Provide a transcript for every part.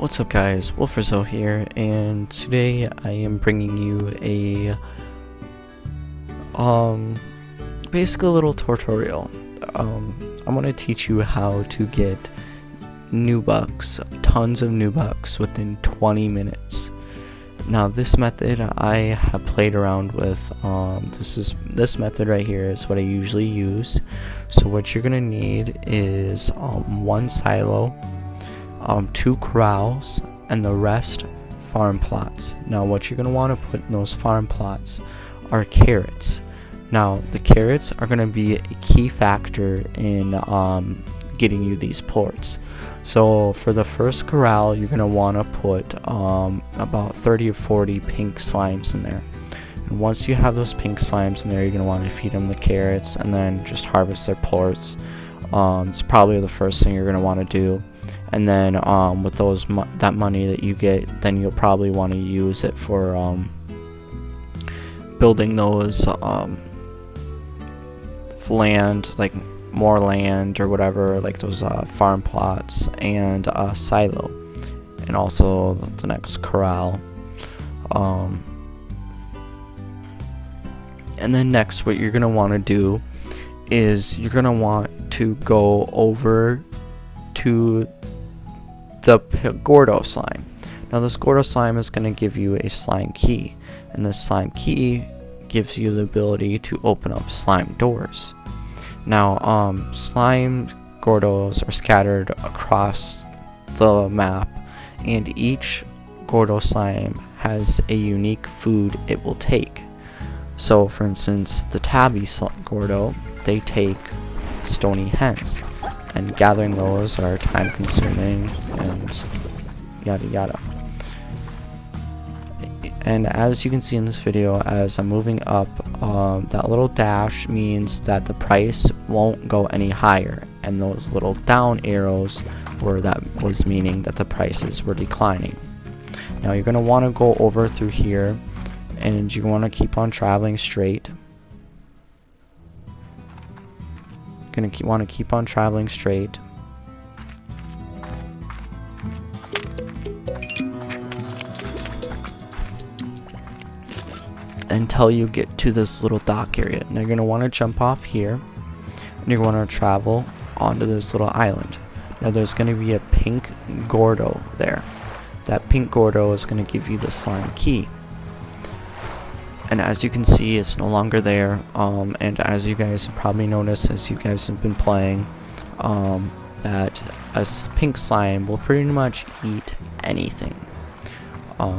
What's up guys, Wolferzo here, and today I am bringing you a basically a little tutorial. I'm going to teach you how to get Nubucks, tons of Nubucks within 20 minutes. Now this method I have played around with. This method right here is what I usually use. So what you're going to need is one silo, 2 corrals, and the rest farm plots. Now what you're going to want to put in those farm plots are carrots. Now the carrots are going to be a key factor in getting you these ports. So for the first corral, you're going to want to put about 30 or 40 pink slimes in there. And once you have those pink slimes in there, you're going to want to feed them the carrots and then just harvest their ports. It's probably the first thing you're going to want to do. And then with that money that you get, then you'll probably want to use it for building those land, like more land or whatever, like those farm plots and silo, and also the next corral. And then next, what you're gonna want to do is you're gonna want to go over to the Gordo slime. Now this Gordo slime is going to give you a slime key, and this slime key gives you the ability to open up slime doors. Now slime Gordos are scattered across the map, and each Gordo slime has a unique food it will take. So for instance, the Tabby Gordo, they take stony hens, and gathering those are time consuming and yada yada. And as you can see in this video, as I'm moving up, that little dash means that the price won't go any higher, and those little down arrows was meaning that the prices were declining. Now you're going to want to go over through here, and you want to keep on traveling straight. Want to keep on traveling straight. Until you get to this little dock area. Now you're going to want to jump off here, and you're going to travel onto this little island. Now there's going to be a pink Gordo there. That pink Gordo is going to give you the slime key. And as you can see, it's no longer there, and as you guys have probably noticed as you guys have been playing, that a pink slime will pretty much eat anything.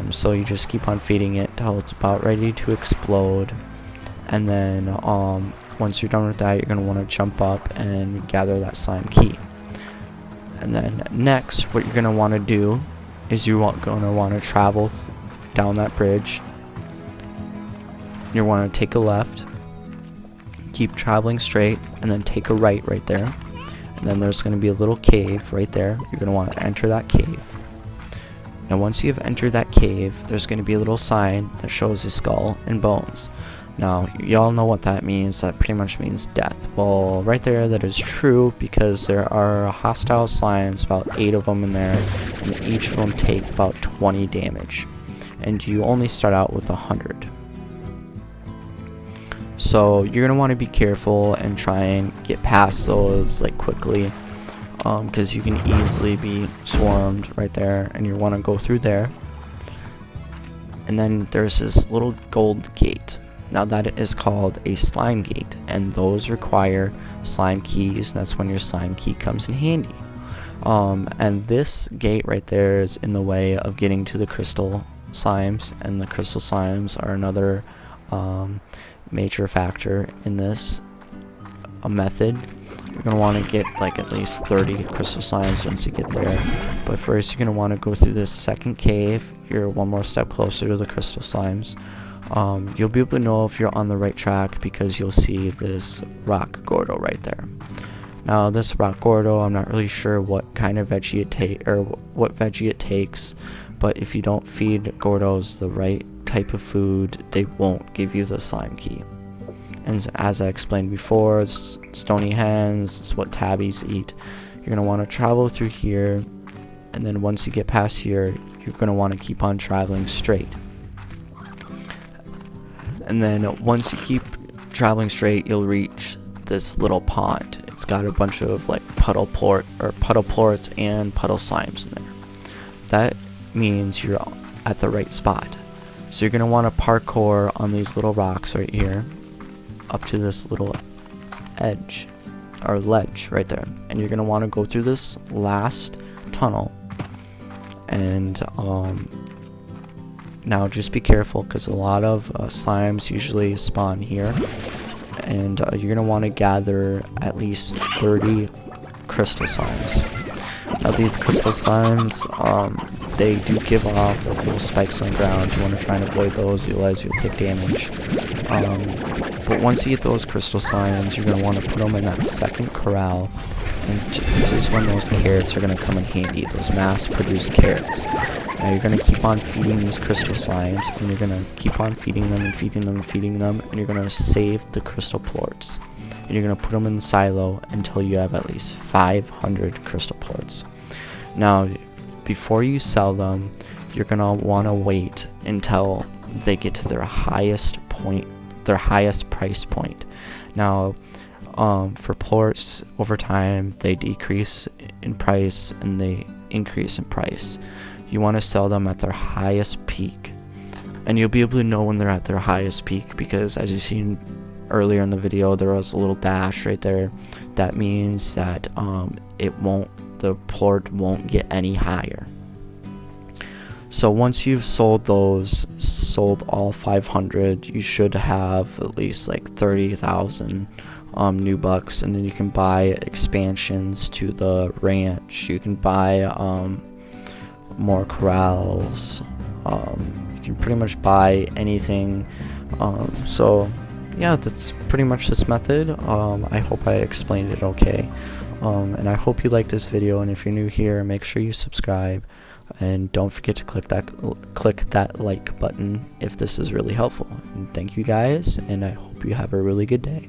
So you just keep on feeding it till it's about ready to explode, and then once you're done with that, you're going to want to jump up and gather that slime key. And then next, what you're going to want to do is you're going to want to travel down that bridge. You want to take a left, keep traveling straight, and then take a right there. And then there's going to be a little cave right there. You're going to want to enter that cave. Now once you have entered that cave, there's going to be a little sign that shows a skull and bones. Now y'all know what that means. That pretty much means death. Well, right there, that is true, because there are hostile slimes, about 8 of them in there, and each of them take about 20 damage. And you only start out with 100. So you're gonna want to be careful and try and get past those like quickly, because you can easily be swarmed right there, and you want to go through there. And then there's this little gold gate. Now that is called a slime gate, and those require slime keys, and that's when your slime key comes in handy. And this gate right there is in the way of getting to the crystal slimes, and the crystal slimes are another major factor in this method. You're going to want to get like at least 30 crystal slimes once you get there, but first you're going to want to go through this second cave. You're one more step closer to the crystal slimes. You'll be able to know if you're on the right track because you'll see this rock Gordo right there. Now this rock Gordo, I'm not really sure what kind of veggie it takes, but if you don't feed Gordos the right type of food, they won't give you the slime key. And as I explained before, it's stony hens, it's what tabbies eat. You're going to want to travel through here, and then once you get past here, you're going to want to keep on traveling straight. And then once you keep traveling straight, you'll reach this little pond. It's got a bunch of like puddle plorts and puddle slimes in there. That means you're at the right spot. So you're going to want to parkour on these little rocks right here up to this little edge or ledge right there, and you're going to want to go through this last tunnel. And now just be careful, because a lot of slimes usually spawn here, and you're going to want to gather at least 30 crystal slimes. Now these crystal slimes, they do give off like little spikes on the ground. You want to try and avoid those, otherwise you'll take damage. But once you get those crystal slimes, you're going to want to put them in that second corral, and this is when those carrots are going to come in handy, those mass-produced carrots. Now you're going to keep on feeding these crystal slimes, and you're going to keep on feeding them and feeding them and feeding them, and you're going to save the crystal plorts. And you're going to put them in the silo until you have at least 500 crystal plorts. Now, before you sell them, you're going to want to wait until they get to their highest point, their highest price point. Now, for plorts, over time, they decrease in price and they increase in price. You want to sell them at their highest peak. And you'll be able to know when they're at their highest peak, because as you've seen earlier in the video, there was a little dash right there. That means that the plort won't get any higher. So once you've sold all 500, you should have at least like 30,000 new bucks, and then you can buy expansions to the ranch. You can buy more corrals. You can pretty much buy anything. So yeah, that's pretty much this method. I hope I explained it okay. And I hope you liked this video, and if you're new here, make sure you subscribe, and don't forget to click that like button if this is really helpful. And thank you guys, and I hope you have a really good day.